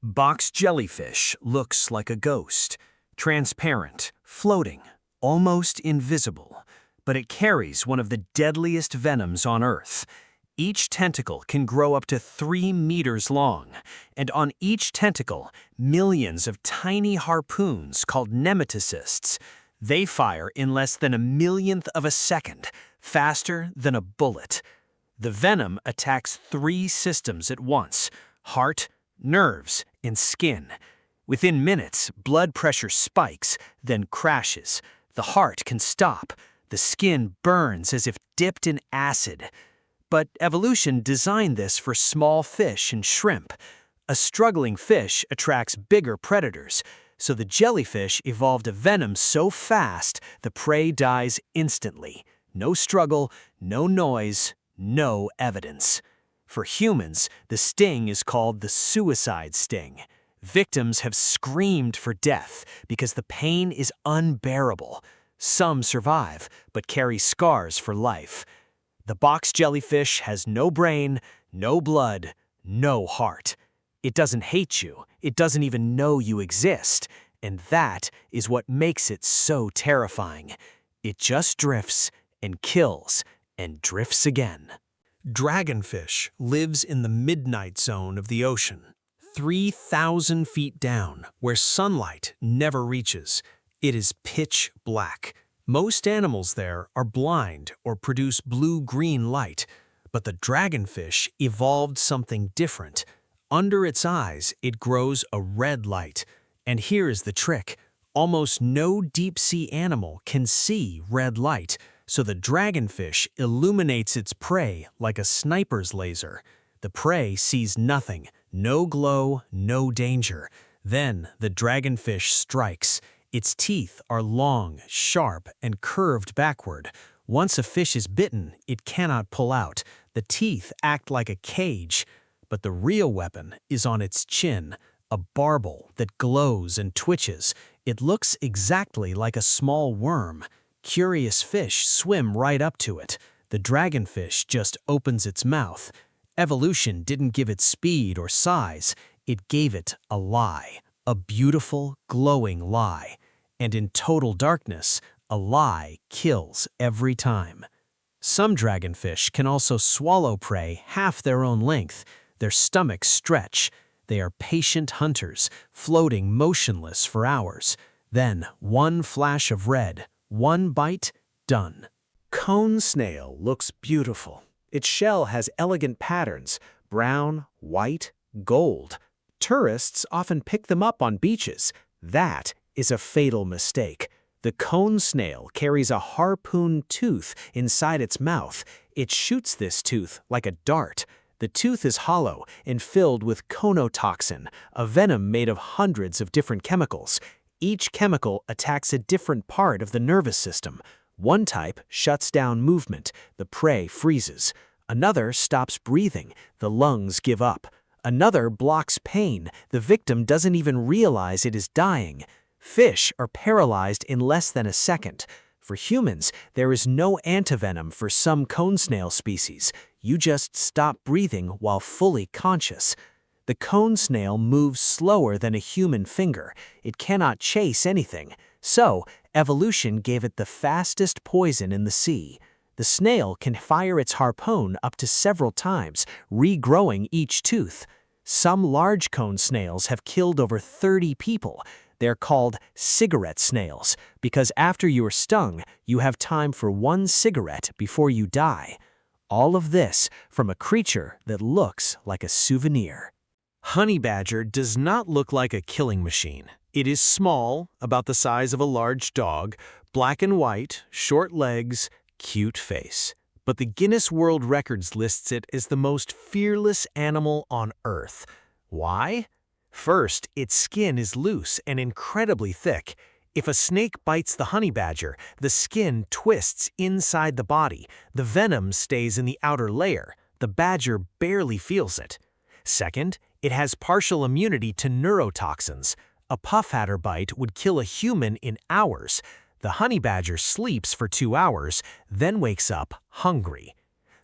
Box jellyfish looks like a ghost, transparent, floating, almost invisible, but it carries one of the deadliest venoms on Earth. Each tentacle can grow up to 3 meters long, and on each tentacle, millions of tiny harpoons called nematocysts. They fire in less than a millionth of a second, faster than a bullet. The venom attacks 3 systems at once: heart, nerves, and skin. Within minutes, blood pressure spikes, then crashes. The heart can stop. The skin burns as if dipped in acid. But evolution designed this for small fish and shrimp. A struggling fish attracts bigger predators, so the jellyfish evolved a venom so fast the prey dies instantly. No struggle, no noise, no evidence. For humans, the sting is called the suicide sting. Victims have screamed for death because the pain is unbearable. Some survive, but carry scars for life. The box jellyfish has no brain, no blood, no heart. It doesn't hate you. It doesn't even know you exist. And that is what makes it so terrifying. It just drifts and kills and drifts again. Dragonfish lives in the midnight zone of the ocean, 3,000 feet down, where sunlight never reaches. It is pitch black. Most animals there are blind or produce blue-green light, but the dragonfish evolved something different. Under its eyes, it grows a red light. And here is the trick. Almost no deep-sea animal can see red light, so the dragonfish illuminates its prey like a sniper's laser. The prey sees nothing, no glow, no danger. Then the dragonfish strikes. Its teeth are long, sharp, and curved backward. Once a fish is bitten, it cannot pull out. The teeth act like a cage. But the real weapon is on its chin, a barbel that glows and twitches. It looks exactly like a small worm. Curious fish swim right up to it. The dragonfish just opens its mouth. Evolution didn't give it speed or size. It gave it a lie. A beautiful, glowing lie. And in total darkness, a lie kills every time. Some dragonfish can also swallow prey half their own length. Their stomachs stretch. They are patient hunters, floating motionless for hours. Then, one flash of red, one bite, done. Cone snail looks beautiful. Its shell has elegant patterns: brown, white, gold. Tourists often pick them up on beaches. That is a fatal mistake. The cone snail carries a harpoon tooth inside its mouth. It shoots this tooth like a dart. The tooth is hollow and filled with conotoxin, a venom made of hundreds of different chemicals. Each chemical attacks a different part of the nervous system. One type shuts down movement, the prey freezes. Another stops breathing, the lungs give up. Another blocks pain, the victim doesn't even realize it is dying. Fish are paralyzed in less than a second. For humans, there is no antivenom for some cone snail species. You just stop breathing while fully conscious. The cone snail moves slower than a human finger. It cannot chase anything. So, evolution gave it the fastest poison in the sea. The snail can fire its harpoon up to several times, regrowing each tooth. Some large cone snails have killed over 30 people. They're called cigarette snails because after you are stung, you have time for one cigarette before you die. All of this from a creature that looks like a souvenir. Honey badger does not look like a killing machine. It is small, about the size of a large dog, black and white, short legs, cute face. But the Guinness World Records lists it as the most fearless animal on Earth. Why? First, its skin is loose and incredibly thick. If a snake bites the honey badger, the skin twists inside the body. The venom stays in the outer layer. The badger barely feels it. Second, it has partial immunity to neurotoxins. A puffadder bite would kill a human in hours. The honey badger sleeps for 2 hours, then wakes up hungry.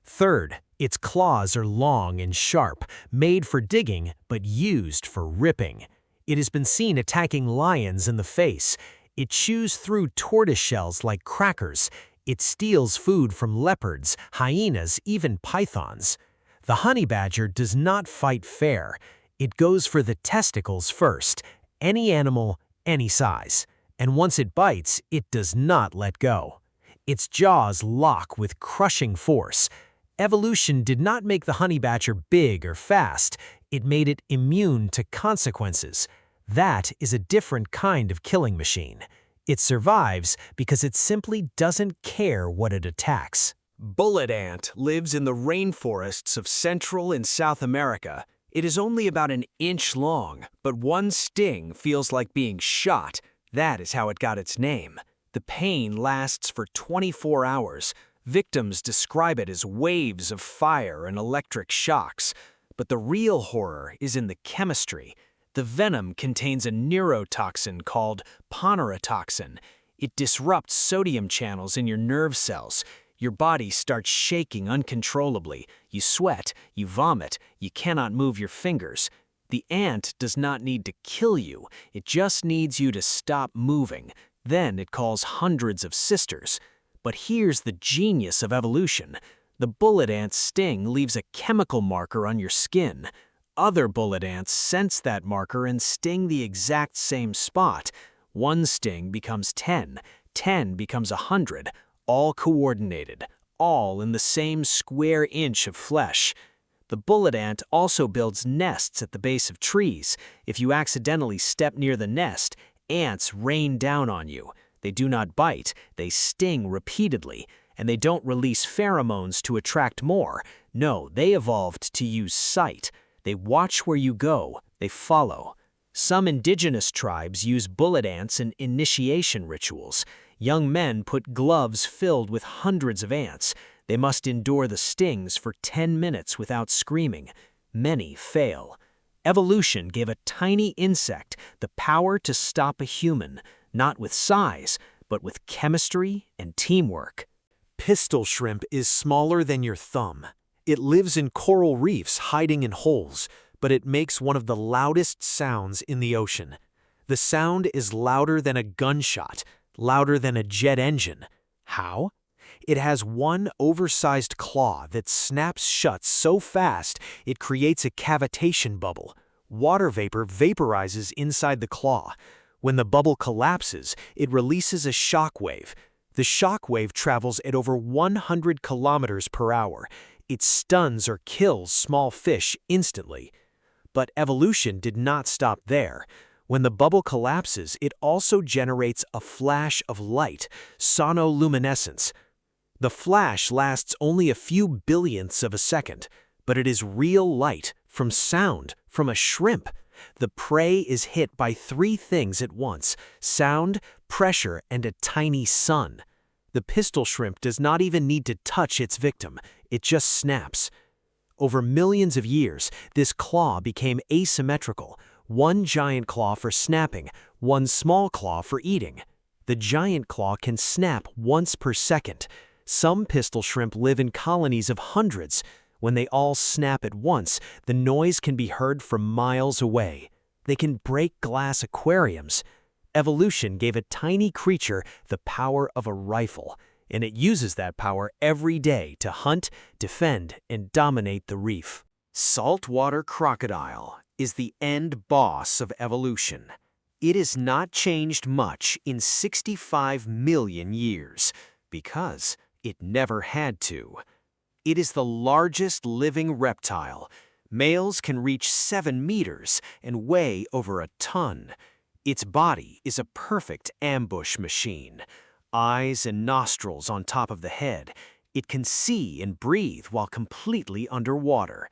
Third, Its claws are long and sharp, made for digging but used for ripping. It has been seen attacking lions in the face. It chews through tortoiseshells like crackers. It steals food from leopards, hyenas, even pythons. The honey badger does not fight fair. It goes for the testicles first, any animal, any size. And once it bites, it does not let go. Its jaws lock with crushing force. Evolution did not make the honey badger big or fast. It made it immune to consequences. That is a different kind of killing machine. It survives because it simply doesn't care what it attacks. Bullet ant lives in the rainforests of Central and South America. It is only about an inch long, but one sting feels like being shot. That is how it got its name. The pain lasts for 24 hours. Victims describe it as waves of fire and electric shocks. But the real horror is in the chemistry. The venom contains a neurotoxin called ponerotoxin. It disrupts sodium channels in your nerve cells. Your body starts shaking uncontrollably. You sweat, you vomit, you cannot move your fingers. The ant does not need to kill you. It just needs you to stop moving. Then it calls hundreds of sisters. But here's the genius of evolution. The bullet ant's sting leaves a chemical marker on your skin. Other bullet ants sense that marker and sting the exact same spot. One sting becomes 10, 10 becomes 100, all coordinated, all in the same square inch of flesh. The bullet ant also builds nests at the base of trees. If you accidentally step near the nest, ants rain down on you. They do not bite, they sting repeatedly, and they don't release pheromones to attract more. No, they evolved to use sight. They watch where you go, they follow. Some indigenous tribes use bullet ants in initiation rituals. Young men put gloves filled with hundreds of ants. They must endure the stings for 10 minutes without screaming. Many fail. Evolution gave a tiny insect the power to stop a human, not with size, but with chemistry and teamwork. Pistol shrimp is smaller than your thumb. It lives in coral reefs hiding in holes, but it makes one of the loudest sounds in the ocean. The sound is louder than a gunshot, louder than a jet engine. How? It has one oversized claw that snaps shut so fast it creates a cavitation bubble. Water vapor vaporizes inside the claw. When the bubble collapses, it releases a shock wave. The shock wave travels at over 100 kilometers per hour. It stuns or kills small fish instantly. But evolution did not stop there. When the bubble collapses, it also generates a flash of light, sonoluminescence. The flash lasts only a few billionths of a second, but it is real light from sound, from a shrimp. The prey is hit by 3 things at once: sound, pressure, and a tiny sun. The pistol shrimp does not even need to touch its victim. It just snaps. Over millions of years, this claw became asymmetrical. One giant claw for snapping, one small claw for eating. The giant claw can snap once per second. Some pistol shrimp live in colonies of hundreds. When they all snap at once, the noise can be heard from miles away. They can break glass aquariums. Evolution gave a tiny creature the power of a rifle, and it uses that power every day to hunt, defend, and dominate the reef. Saltwater crocodile is the end boss of evolution. It has not changed much in 65 million years, because it never had to. It is the largest living reptile. Males can reach 7 meters and weigh over a ton. Its body is a perfect ambush machine. Eyes and nostrils on top of the head. It can see and breathe while completely underwater.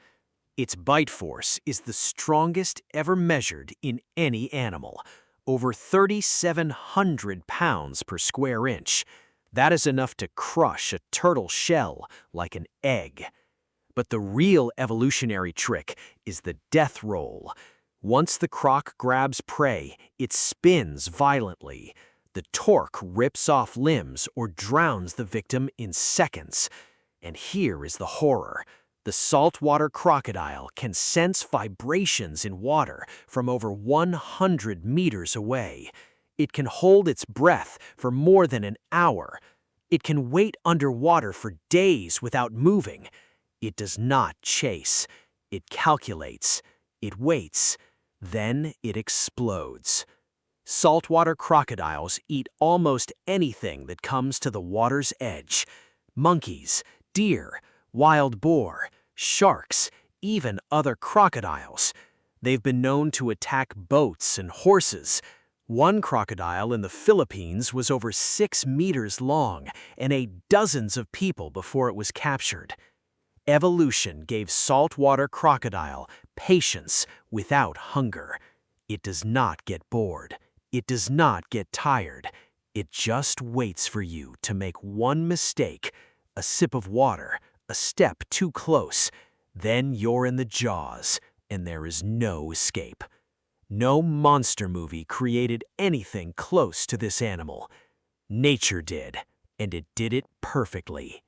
Its bite force is the strongest ever measured in any animal, over 3,700 pounds per square inch. That is enough to crush a turtle shell like an egg. But the real evolutionary trick is the death roll. Once the croc grabs prey, it spins violently. The torque rips off limbs or drowns the victim in seconds. And here is the horror. The saltwater crocodile can sense vibrations in water from over 100 meters away. It can hold its breath for more than an hour. It can wait underwater for days without moving. It does not chase. It calculates. It waits. Then it explodes. Saltwater crocodiles eat almost anything that comes to the water's edge. Monkeys, deer, wild boar, sharks, even other crocodiles. They've been known to attack boats and horses. One crocodile in the Philippines was over 6 meters long and ate dozens of people before it was captured. Evolution gave saltwater crocodile patience without hunger. It does not get bored. It does not get tired. It just waits for you to make one mistake, a sip of water, a step too close. Then you're in the jaws, and there is no escape. No monster movie created anything close to this animal. Nature did, and it did it perfectly.